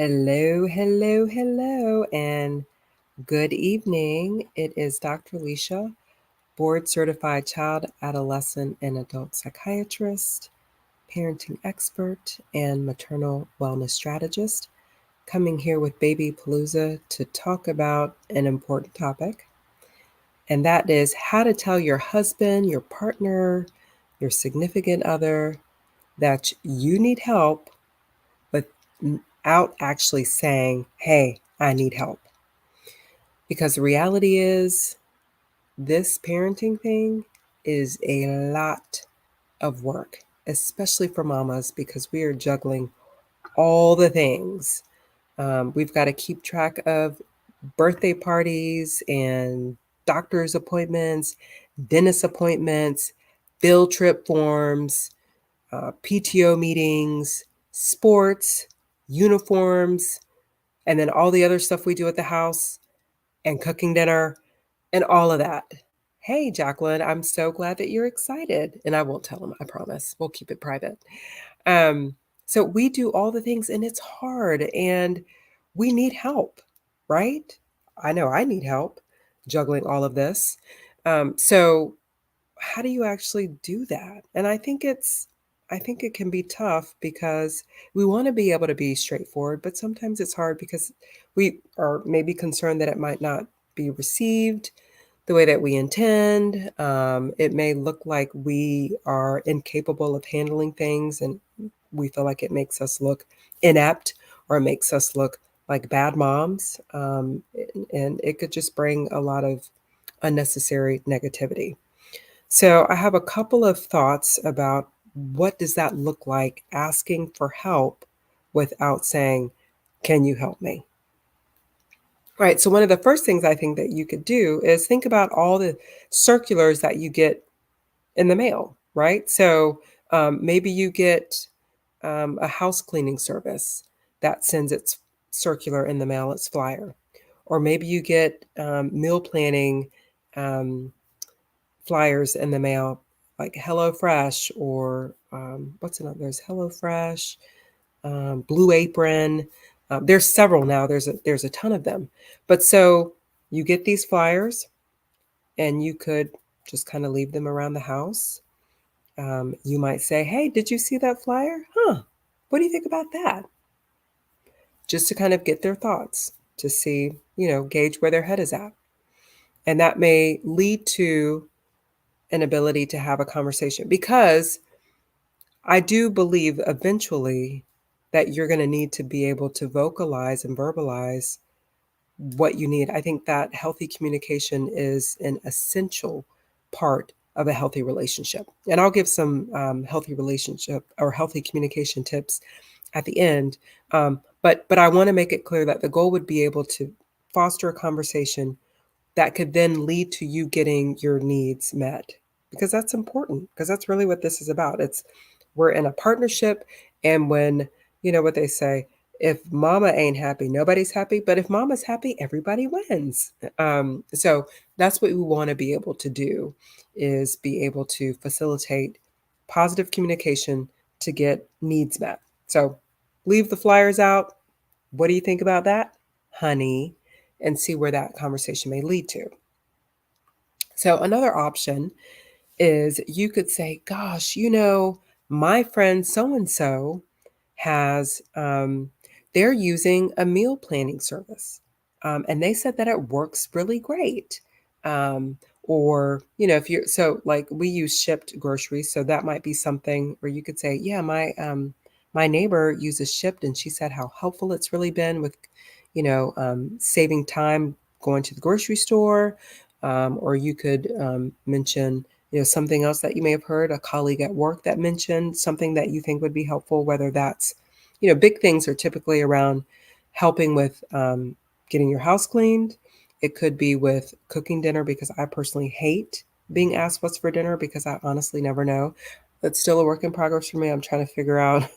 Hello, hello, hello, and good evening. It is Dr. Leesha, board certified child, adolescent, and adult psychiatrist, parenting expert, and maternal wellness strategist, coming here with Babypalooza to talk about an important topic, and that is how to tell your husband, your partner, your significant other that you need help without actually saying, hey, I need help. Because the reality is, this parenting thing is a lot of work, especially for mamas, because we are juggling all the things. We've got to keep track of birthday parties and doctor's appointments, dentist appointments, field trip forms, PTO meetings, sports, uniforms, and then all the other stuff we do at the house and cooking dinner and all of that. Hey, Jacqueline, I'm so glad that you're excited. And I won't tell him, I promise. We'll keep it private. Um, so we do all the things and it's hard and we need help, right? I know I need help juggling all of this. So how do you actually do that? And I think it can be tough because we want to be able to be straightforward, but sometimes it's hard because we are maybe concerned that it might not be received the way that we intend. It may look like we are incapable of handling things and we feel like it makes us look inept or it makes us look like bad moms. And it could just bring a lot of unnecessary negativity. So I have a couple of thoughts about what does that look like asking for help without saying, can you help me? Right. So one of the first things I think that you could do is think about all the circulars that you get in the mail, right? So maybe you get a house cleaning service that sends its circular in the mail, its flyer. Or maybe you get meal planning um, flyers in the mail, like HelloFresh or what's another? There's HelloFresh, Blue Apron. There's several now. There's a ton of them. But so you get these flyers, and you could just kind of leave them around the house. You might say, "Hey, did you see that flyer? Huh? What do you think about that?" Just to kind of get their thoughts to see, gauge where their head is at, and that may lead to an ability to have a conversation because I do believe eventually that you're going to need to be able to vocalize and verbalize what you need. I think that healthy communication is an essential part of a healthy relationship. And I'll give some healthy relationship or healthy communication tips at the end. But I want to make it clear that the goal would be able to foster a conversation that could then lead to you getting your needs met because that's important because that's really what this is about. It's we're in a partnership, and when you know what they say, if mama ain't happy nobody's happy, but if mama's happy everybody wins. So that's what we want to be able to do, is be able to facilitate positive communication to get needs met. So leave the flyers out. What do you think about that, honey? And see where that conversation may lead to. So, another option is you could say, gosh, my friend so and so has, they're using a meal planning service. And they said that it works really great. Um, or, if you're so like we use shipped groceries, so that might be something where you could say, yeah, my neighbor uses shipped and she said how helpful it's really been with, saving time going to the grocery store. Or you could mention, something else that you may have heard, a colleague at work that mentioned something that you think would be helpful, whether that's, big things are typically around helping with getting your house cleaned. It could be with cooking dinner because I personally hate being asked what's for dinner because I honestly never know. It's still a work in progress for me. I'm trying to figure out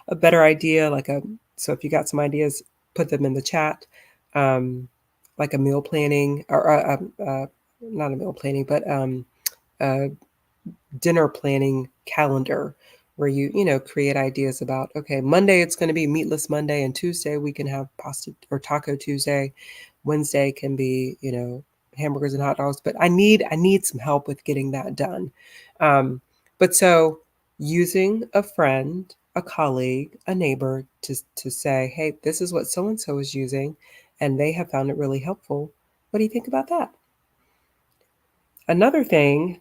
a better idea, so if you got some ideas, put them in the chat. Um, like a meal planning or not a meal planning, but a dinner planning calendar where you create ideas about, okay, Monday it's going to be meatless Monday, and Tuesday we can have pasta or taco Tuesday. Wednesday can be, hamburgers and hot dogs, but I need some help with getting that done. But so using a friend, a colleague, a neighbor to say, hey, this is what so and so is using, and they have found it really helpful. What do you think about that? Another thing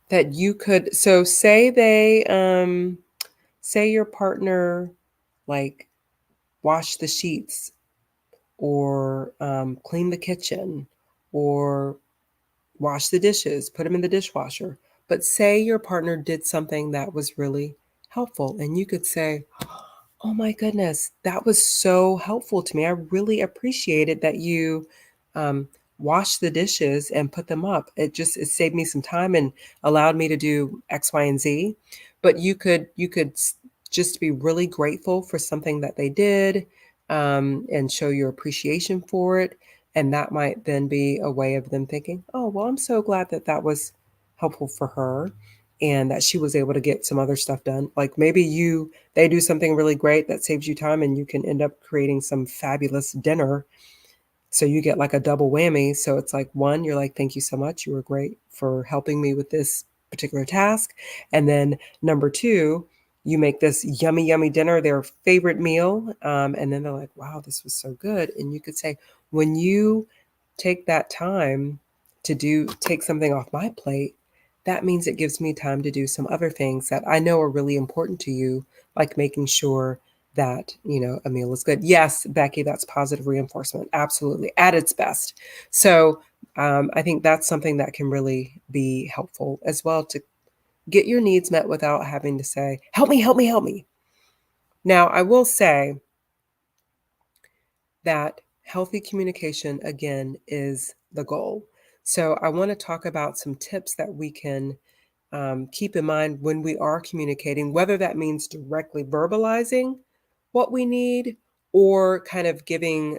that you could, so say your partner like wash the sheets or clean the kitchen or wash the dishes, put them in the dishwasher. But say your partner did something that was really helpful, and you could say, oh my goodness, that was so helpful to me. I really appreciated that you um, washed the dishes and put them up. It saved me some time and allowed me to do X, Y, and Z. But you could just be really grateful for something that they did, and show your appreciation for it. And that might then be a way of them thinking, oh, well, I'm so glad that that was helpful for her and that she was able to get some other stuff done. Like maybe they do something really great that saves you time, and you can end up creating some fabulous dinner. So you get like a double whammy. So it's like, one, you're like, thank you so much. You were great for helping me with this particular task. And then number two, you make this yummy, yummy dinner, their favorite meal. And then they're like, wow, this was so good. And you could say, when you take that time to take something off my plate, that means it gives me time to do some other things that I know are really important to you, like making sure that a meal is good. Yes, Becky, that's positive reinforcement, absolutely, at its best. So I think that's something that can really be helpful as well, to get your needs met without having to say, help me, help me, help me. Now, I will say that healthy communication, again, is the goal. So I want to talk about some tips that we can keep in mind when we are communicating, whether that means directly verbalizing what we need or kind of giving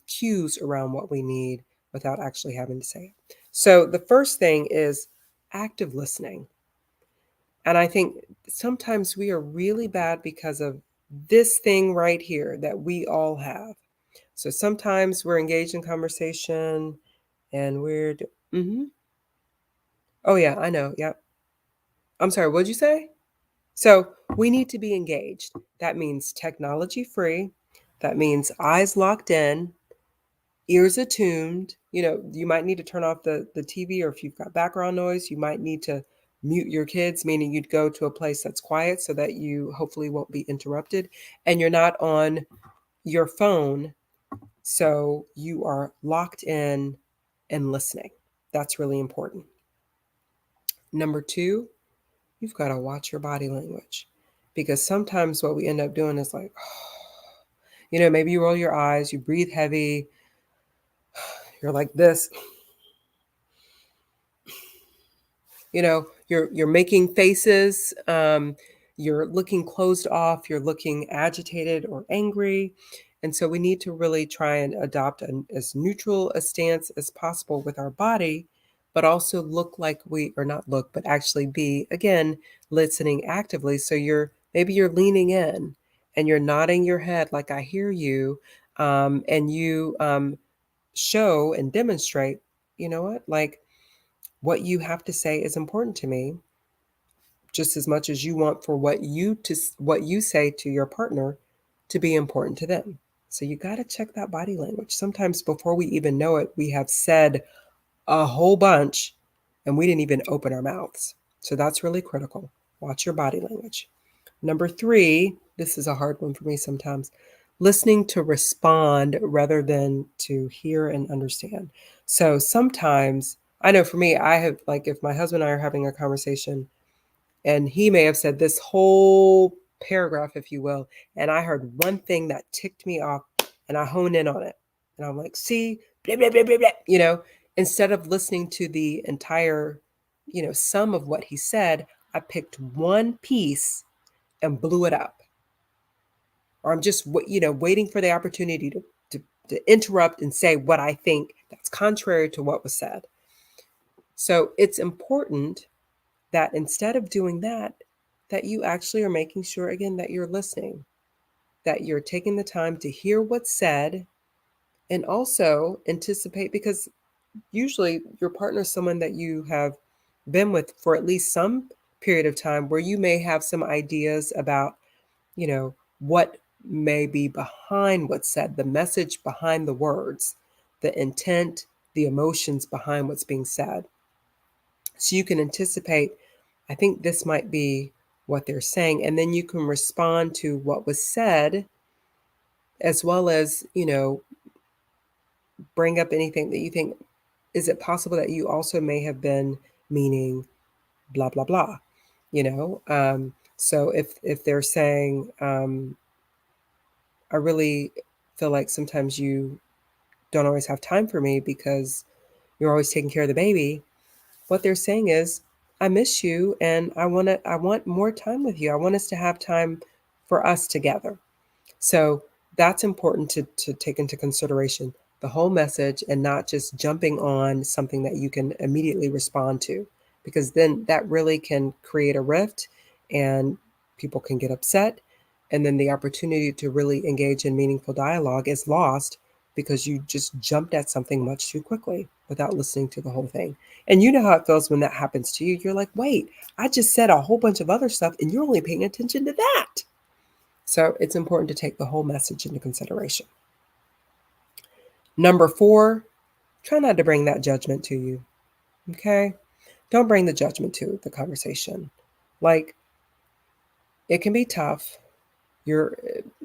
cues around what we need without actually having to say it. So the first thing is active listening. And I think sometimes we are really bad because of this thing right here that we all have. So sometimes we're engaged in conversation and mm-hmm. Oh yeah, I know. Yeah. I'm sorry, what'd you say? So we need to be engaged. That means technology free. That means eyes locked in, ears attuned. You might need to turn off the TV, or if you've got background noise, you might need to mute your kids, meaning you'd go to a place that's quiet so that you hopefully won't be interrupted. And you're not on your phone, so you are locked in and listening. That's really important. Number two, you've got to watch your body language, because sometimes what we end up doing is like, maybe you roll your eyes, you breathe heavy, you're like this, you're making faces, you're looking closed off, you're looking agitated or angry. And so we need to really try and adopt as neutral a stance as possible with our body, but also look like or not look, but actually be, again, listening actively. So maybe you're leaning in and you're nodding your head like, I hear you. And you show and demonstrate, like, what you have to say is important to me, just as much as you want for what you say to your partner to be important to them. So you got to check that body language. Sometimes before we even know it, we have said a whole bunch and we didn't even open our mouths. So that's really critical. Watch your body language. Number three, this is a hard one for me sometimes. Listening to respond rather than to hear and understand. So sometimes, I know for me, I have, like, if my husband and I are having a conversation and he may have said this whole paragraph, if you will, and I heard one thing that ticked me off and I hone in on it. And I'm like, see, blah, blah, blah, blah, blah, instead of listening to the entire, sum of what he said, I picked one piece and blew it up. Or I'm just, waiting for the opportunity to interrupt and say what I think that's contrary to what was said. So it's important that instead of doing that, that you actually are making sure, again, that you're listening, that you're taking the time to hear what's said, and also anticipate, because usually your partner is someone that you have been with for at least some period of time, where you may have some ideas about, what may be behind what's said, the message behind the words, the intent, the emotions behind what's being said. So you can anticipate, I think this might be what they're saying. And then you can respond to what was said, as well as, bring up anything that you think, is it possible that you also may have been meaning blah, blah, blah, you know? So if they're saying, I really feel like sometimes you don't always have time for me because you're always taking care of the baby. What they're saying is, I miss you and I want more time with you. I want us to have time for us together. So that's important to take into consideration, the whole message, and not just jumping on something that you can immediately respond to, because then that really can create a rift and people can get upset. And then the opportunity to really engage in meaningful dialogue is lost because you just jumped at something much too quickly without listening to the whole thing. And you know how it feels when that happens to you. You're like, wait, I just said a whole bunch of other stuff and you're only paying attention to that. So it's important to take the whole message into consideration. Number 4, try not to bring that judgment to you. Okay? Don't bring the judgment to the conversation. Like, it can be tough. You're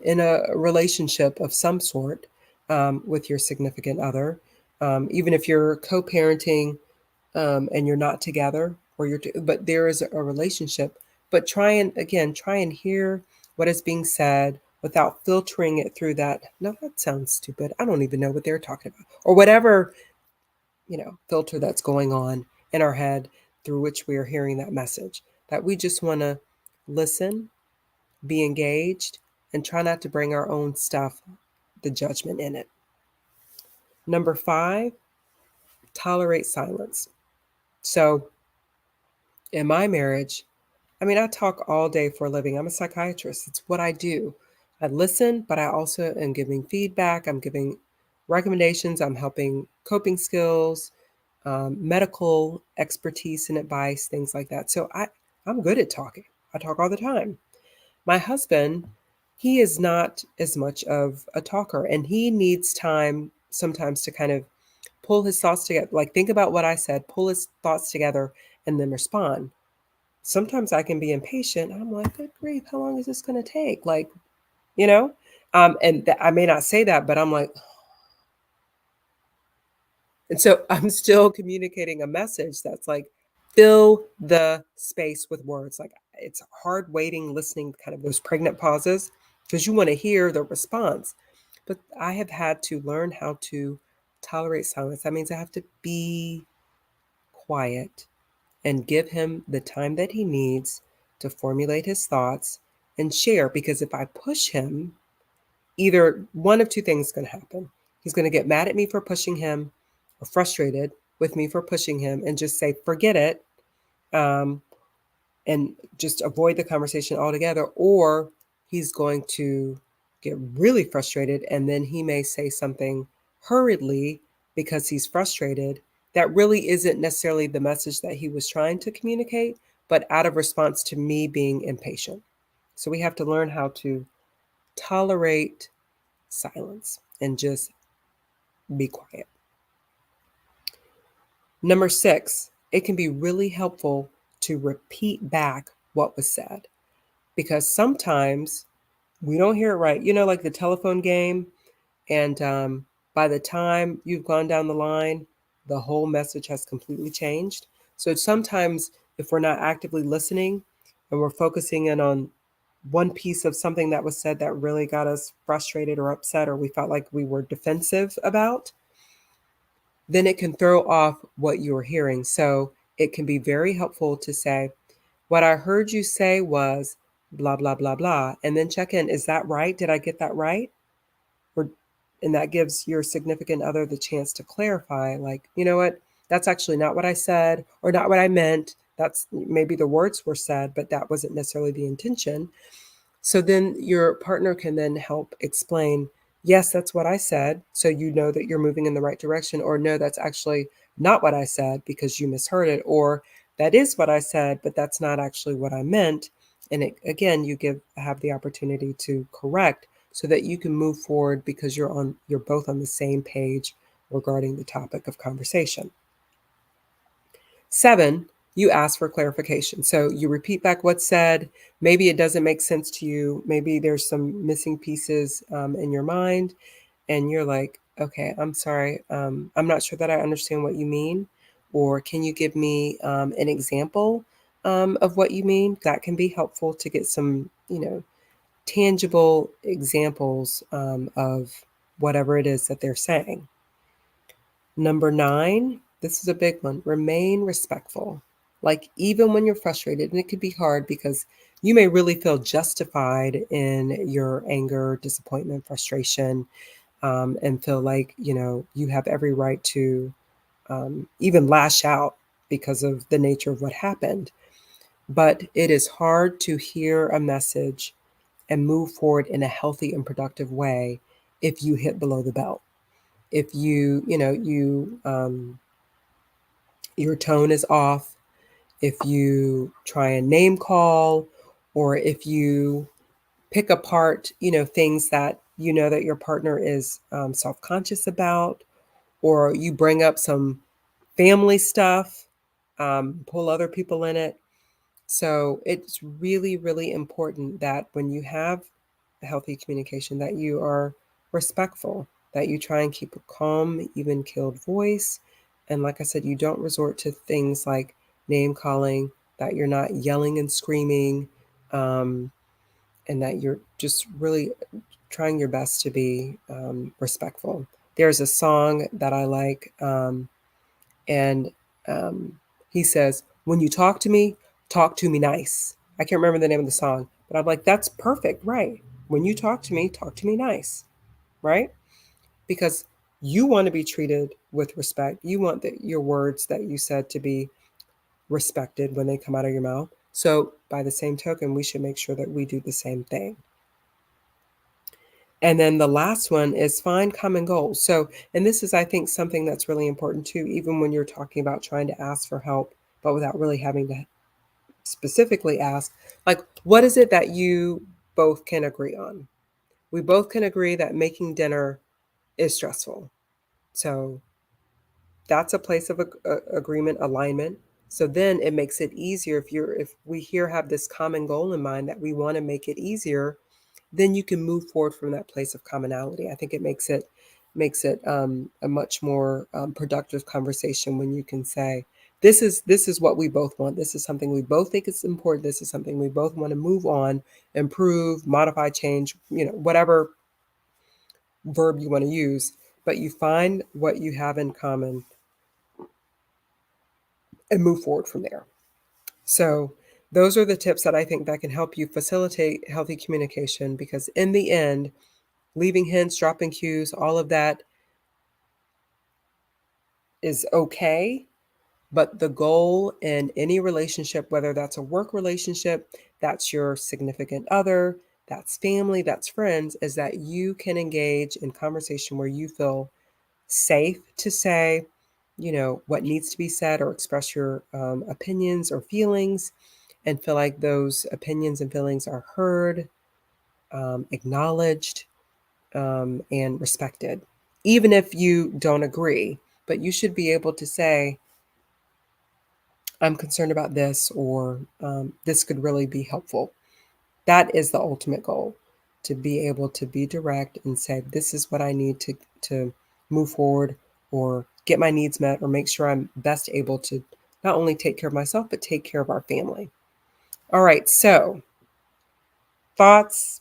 in a relationship of some sort with your significant other. Even if you're co parenting and you're not together, or but there is a relationship. But try and hear what is being said without filtering it through that. No, that sounds stupid. I don't even know what they're talking about, or whatever filter that's going on in our head through which we are hearing that message. That we just want to listen, be engaged, and try not to bring our own stuff, the judgment in it. Number 5, tolerate silence. So in my marriage, I mean, I talk all day for a living. I'm a psychiatrist. It's what I do. I listen, but I also am giving feedback. I'm giving recommendations. I'm helping coping skills, medical expertise and advice, things like that. So I'm good at talking. I talk all the time. My husband, he is not as much of a talker, and he needs time sometimes to kind of pull his thoughts together. Like, think about what I said, pull his thoughts together, and then respond. Sometimes I can be impatient. I'm like, good grief, how long is this going to take? Like, you know, I may not say that, but I'm like, and so I'm still communicating a message that's like, fill the space with words. Like, it's hard waiting, listening, kind of those pregnant pauses, because you want to hear the response. But I have had to learn how to tolerate silence. That means I have to be quiet and give him the time that he needs to formulate his thoughts and share. Because if I push him, either one of two things is going to happen. He's going to get mad at me for pushing him, or frustrated with me for pushing him, and just say, forget it, um, and just avoid the conversation altogether. Or he's going to get really frustrated, and then he may say something hurriedly because he's frustrated that really isn't necessarily the message that he was trying to communicate, but out of response to me being impatient. So we have to learn how to tolerate silence and just be quiet. Number 6, it can be really helpful to repeat back what was said, because sometimes we don't hear it right. Like the telephone game, and by the time you've gone down the line, the whole message has completely changed. So sometimes, if we're not actively listening and we're focusing in on one piece of something that was said that really got us frustrated or upset, or we felt like we were defensive about, then it can throw off what you're hearing. So it can be very helpful to say, what I heard you say was blah, blah, blah, blah. And then check in. Is that right? Did I get that right? Or, and that gives your significant other the chance to clarify, like, you know what? That's actually not what I said, or not what I meant. That's maybe the words were said, but that wasn't necessarily the intention. So then your partner can then help explain, yes, that's what I said. So you know that you're moving in the right direction, or no, that's actually not what I said because you misheard it, or that is what I said, but that's not actually what I meant. And again, you have the opportunity to correct so that you can move forward because you're both on the same page regarding the topic of conversation. 7, you ask for clarification. So you repeat back what's said. Maybe it doesn't make sense to you. Maybe there's some missing pieces in your mind, and you're like, okay, I'm sorry. I'm not sure that I understand what you mean. Or can you give me an example of what you mean? That can be helpful to get some, tangible examples of whatever it is that they're saying. Number 9, this is a big one. Remain respectful. Like, even when you're frustrated, and it could be hard because you may really feel justified in your anger, disappointment, frustration, and feel like, you have every right to even lash out because of the nature of what happened. But it is hard to hear a message and move forward in a healthy and productive way if you hit below the belt. If your tone is off, if you try and name call, or if you pick apart, things that you know that your partner is self-conscious about, or you bring up some family stuff, pull other people in it. So it's really, really important that when you have healthy communication, that you are respectful, that you try and keep a calm, even keeled voice. And like I said, you don't resort to things like name calling, that you're not yelling and screaming, um, and that you're just really trying your best to be respectful. There's a song that I like, and um, he says, "When you talk to me nice." I can't remember the name of the song, but I'm like, that's perfect, right? When you talk to me nice, right? Because you want to be treated with respect. You want your words that you said to be respected when they come out of your mouth. So, by the same token, we should make sure that we do the same thing. And then the last one is find common goals. So, and this is, I think, something that's really important too, even when you're talking about trying to ask for help, but without really having to specifically ask, like, what is it that you both can agree on? We both can agree that making dinner is stressful. So that's a place of agreement, alignment. So then it makes it easier if we here have this common goal in mind that we want to make it easier, then you can move forward from that place of commonality. I think it makes it a much more productive conversation when you can say, this is what we both want. This is something we both think is important. This is something we both want to move on, improve, modify, change, whatever verb you want to use. But you find what you have in common and move forward from there. So those are the tips that I think that can help you facilitate healthy communication, because in the end, leaving hints, dropping cues, all of that is okay. But the goal in any relationship, whether that's a work relationship, that's your significant other, that's family, that's friends, is that you can engage in conversation where you feel safe to say, what needs to be said, or express your opinions or feelings, and feel like those opinions and feelings are heard, acknowledged, and respected, even if you don't agree. But you should be able to say, I'm concerned about this, or this could really be helpful. That is the ultimate goal, to be able to be direct and say, this is what I need to move forward, or get my needs met, or make sure I'm best able to not only take care of myself, but take care of our family. All right, so thoughts,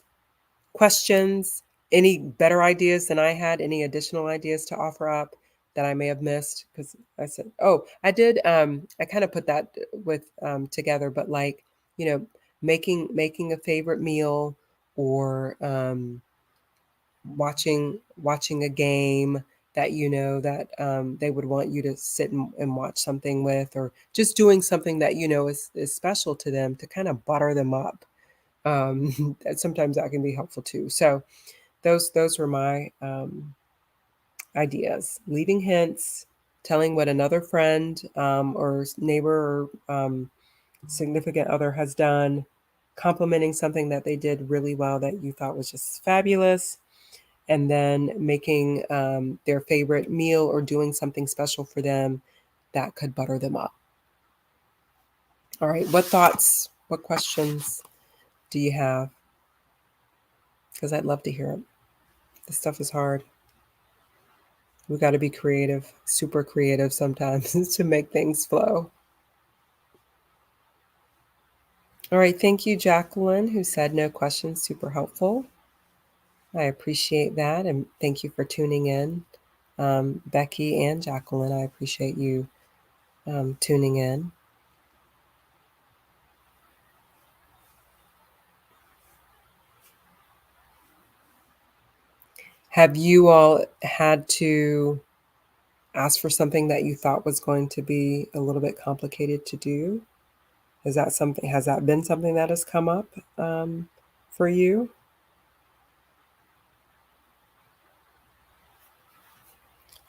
questions, any better ideas than I had, any additional ideas to offer up that I may have missed? Because I said, oh, I did, I kind of put that with together, but like, you know, making a favorite meal, or watching a game that that they would want you to sit and watch something with, or just doing something that is special to them, to kind of butter them up. Sometimes that can be helpful too. So those were my ideas: leaving hints, telling what another friend or neighbor or significant other has done, complimenting something that they did really well that you thought was just fabulous, and then making their favorite meal or doing something special for them that could butter them up. All right, what thoughts, what questions do you have? Because I'd love to hear it. This stuff is hard. We got to be creative, super creative sometimes to make things flow. All right, thank you, Jacqueline, who said no questions, super helpful. I appreciate that, and thank you for tuning in. Becky and Jacqueline, I appreciate you tuning in. Have you all had to ask for something that you thought was going to be a little bit complicated to do? Has that been something that has come up for you?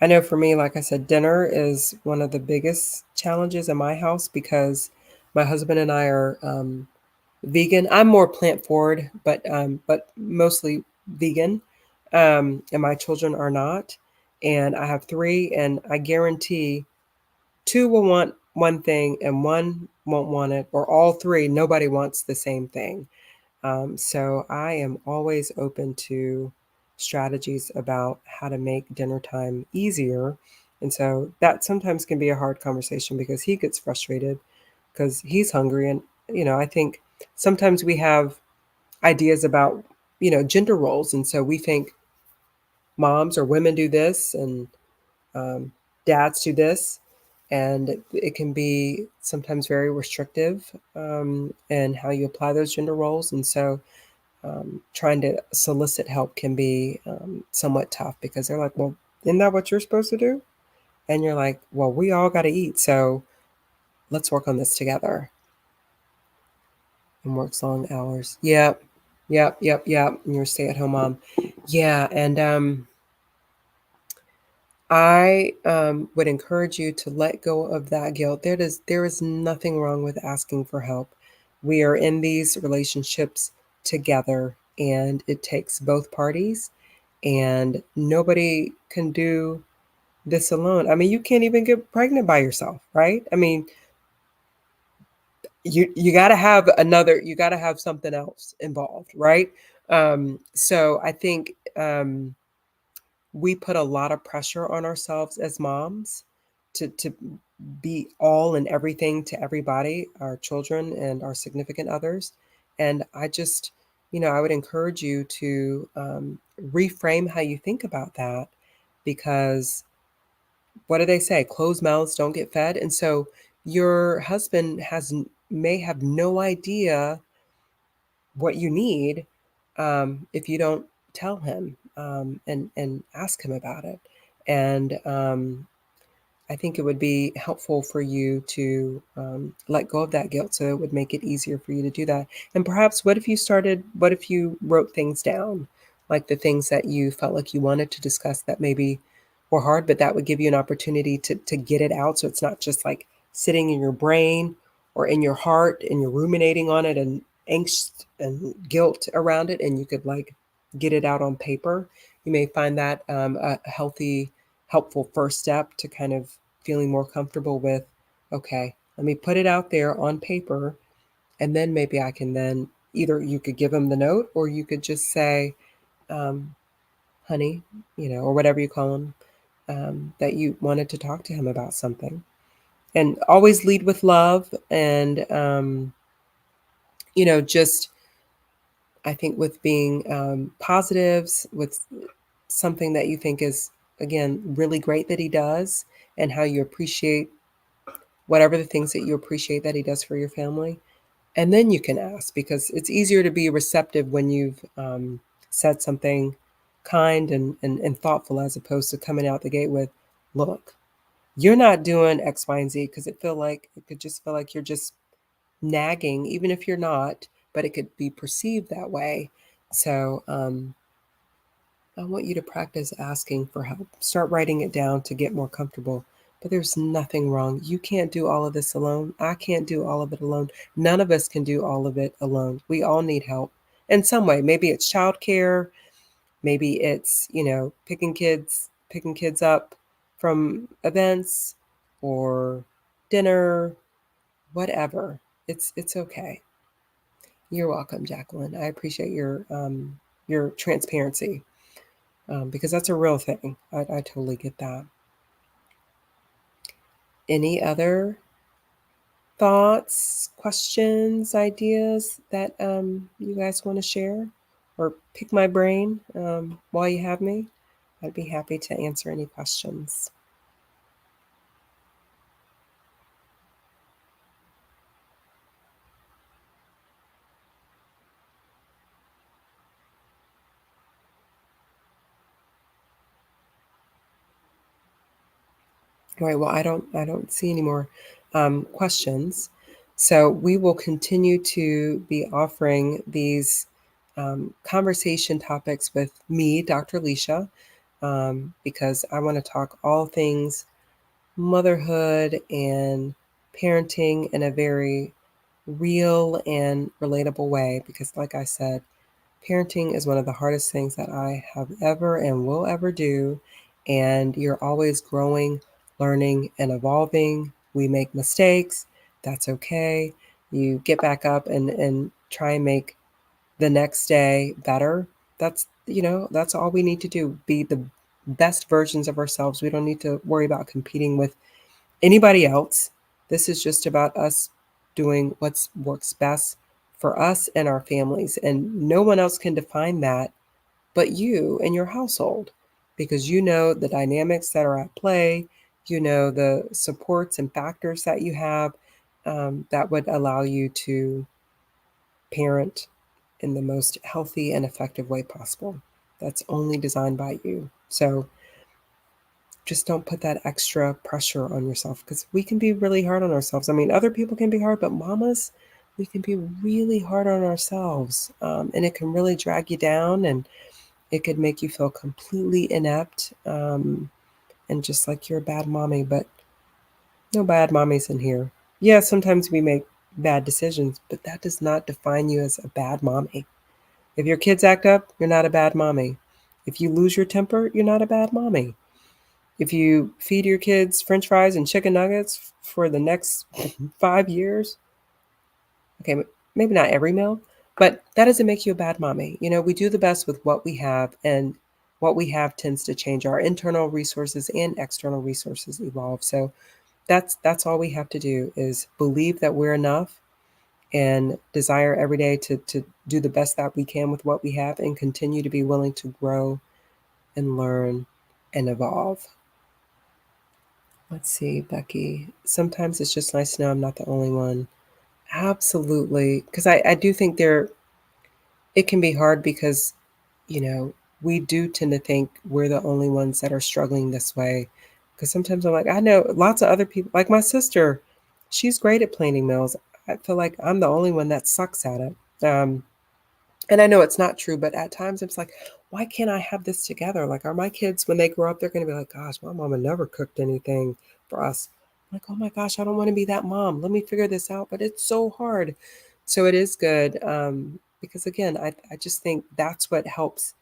I know for me, like I said, dinner is one of the biggest challenges in my house because my husband and I are vegan. I'm more plant forward, but mostly vegan, and my children are not. And I have three, and I guarantee two will want one thing and one won't want it, or all three. Nobody wants the same thing. So I am always open to strategies about how to make dinner time easier. And so that sometimes can be a hard conversation because he gets frustrated because he's hungry. And, I think sometimes we have ideas about, gender roles. And so we think moms or women do this and um, dads do this. And it can be sometimes very restrictive in how you apply those gender roles. And so trying to solicit help can be somewhat tough because they're like, well, isn't that what you're supposed to do? And you're like, well, we all got to eat. So let's work on this together. And works long hours. Yep. Yep. Yep. Yep. And you're a stay at home mom. Yeah. And I would encourage you to let go of that guilt. There is nothing wrong with asking for help. We are in these relationships together, and it takes both parties, and nobody can do this alone. I mean, you can't even get pregnant by yourself, right? I mean, you got to have you got to have something else involved, right? So I think we put a lot of pressure on ourselves as moms to be all and everything to everybody, our children and our significant others. And I just, I would encourage you to reframe how you think about that, because what do they say? Closed mouths don't get fed. And so your husband may have no idea what you need if you don't tell him and ask him about it. And I think it would be helpful for you to let go of that guilt, so it would make it easier for you to do that. And perhaps, what if you wrote things down, like the things that you felt like you wanted to discuss that maybe were hard, but that would give you an opportunity to get it out. So it's not just like sitting in your brain or in your heart and you're ruminating on it and angst and guilt around it, and you could like get it out on paper. You may find that a helpful first step to kind of feeling more comfortable with, okay, let me put it out there on paper, and then maybe I can then either you could give him the note, or you could just say, um, honey, or whatever you call him, that you wanted to talk to him about something. And always lead with love. And, just I think with being positives, with something that you think is, again, really great that he does, and how you appreciate whatever the things that you appreciate that he does for your family. And then you can ask, because it's easier to be receptive when you've said something kind and thoughtful, as opposed to coming out the gate with, look, you're not doing X, Y, and Z, because it could just feel like you're just nagging, even if you're not, but it could be perceived that way. So I want you to practice asking for help. Start writing it down to get more comfortable. But there's nothing wrong. You can't do all of this alone. I can't do all of it alone. None of us can do all of it alone. We all need help in some way. Maybe it's childcare. Maybe it's, picking kids up from events or dinner, whatever. It's okay. You're welcome, Jacqueline. I appreciate your transparency, because that's a real thing. I totally get that. Any other thoughts, questions, ideas that you guys want to share or pick my brain while you have me? I'd be happy to answer any questions. All right. Well, I don't see any more questions, so we will continue to be offering these conversation topics with me, Dr. Leesha, because I want to talk all things motherhood and parenting in a very real and relatable way. Because, like I said, parenting is one of the hardest things that I have ever and will ever do. And you're always growing, learning, and evolving. We make mistakes. That's okay. You get back up and try and make the next day better. That's all we need to do. Be the best versions of ourselves. We don't need to worry about competing with anybody else. This is just about us doing what works best for us and our families. And no one else can define that but you and your household, because you know the dynamics that are at play, you know the supports and factors that you have, that would allow you to parent in the most healthy and effective way possible. That's only designed by you. So just don't put that extra pressure on yourself, because we can be really hard on ourselves. I mean, other people can be hard, but mamas, we can be really hard on ourselves. And it can really drag you down, and it could make you feel completely inept, and just like you're a bad mommy. But no bad mommies in here. Yeah, sometimes we make bad decisions, but that does not define you as a bad mommy. If your kids act up, you're not a bad mommy. If you lose your temper, you're not a bad mommy. If you feed your kids french fries and chicken nuggets for the next 5 years, okay, maybe not every meal, but that doesn't make you a bad mommy. We do the best with what we have, and what we have tends to change. Our internal resources and external resources evolve. So that's all we have to do, is believe that we're enough and desire every day to do the best that we can with what we have, and continue to be willing to grow and learn and evolve. Let's see, Becky. Sometimes it's just nice to know I'm not the only one. Absolutely. Because I do think it can be hard, because, you know, we do tend to think we're the only ones that are struggling this way. Because sometimes I'm like, I know lots of other people, like my sister, she's great at planning meals. I feel like I'm the only one that sucks at it. And I know it's not true, but at times it's like, why can't I have this together? Like, are my kids, when they grow up, they're going to be like, gosh, my mama never cooked anything for us. I'm like, oh my gosh, I don't want to be that mom. Let me figure this out. But it's so hard. So it is good. Because again, I just think that's what helps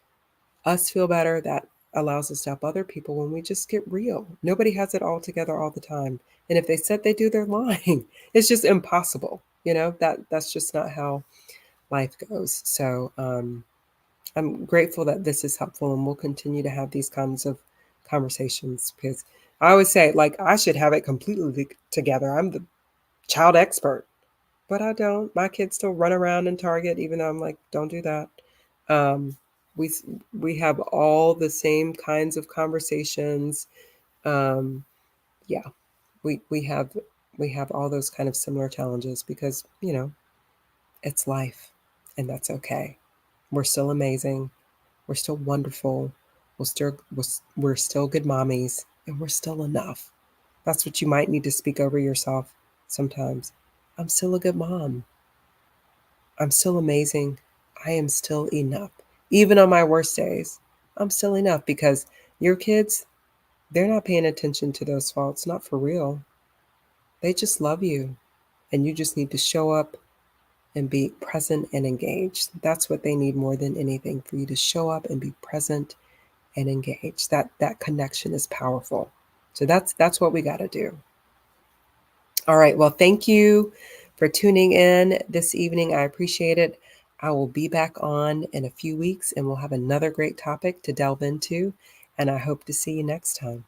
us feel better. That allows us to help other people when we just get real. Nobody has it all together all the time. And if they said they do, they're lying. It's just impossible. That's just not how life goes. So I'm grateful that this is helpful, and we'll continue to have these kinds of conversations, because I always say, like, I should have it completely together. I'm the child expert, but I don't. My kids still run around in Target, even though I'm like, don't do that. Um, we we have all the same kinds of conversations. Um, yeah, we have all those kind of similar challenges, because it's life, and that's okay. We're still amazing. We're still wonderful. We're still good mommies, and we're still enough. That's what you might need to speak over yourself sometimes. I'm still a good mom. I'm still amazing. I am still enough. Even on my worst days, I'm still enough because your kids, they're not paying attention to those faults, not for real. They just love you, and you just need to show up and be present and engaged. That's what they need more than anything, for you to show up and be present and engaged. That connection is powerful. So that's what we got to do. All right. Well, thank you for tuning in this evening. I appreciate it. I will be back on in a few weeks and we'll have another great topic to delve into. And I hope to see you next time.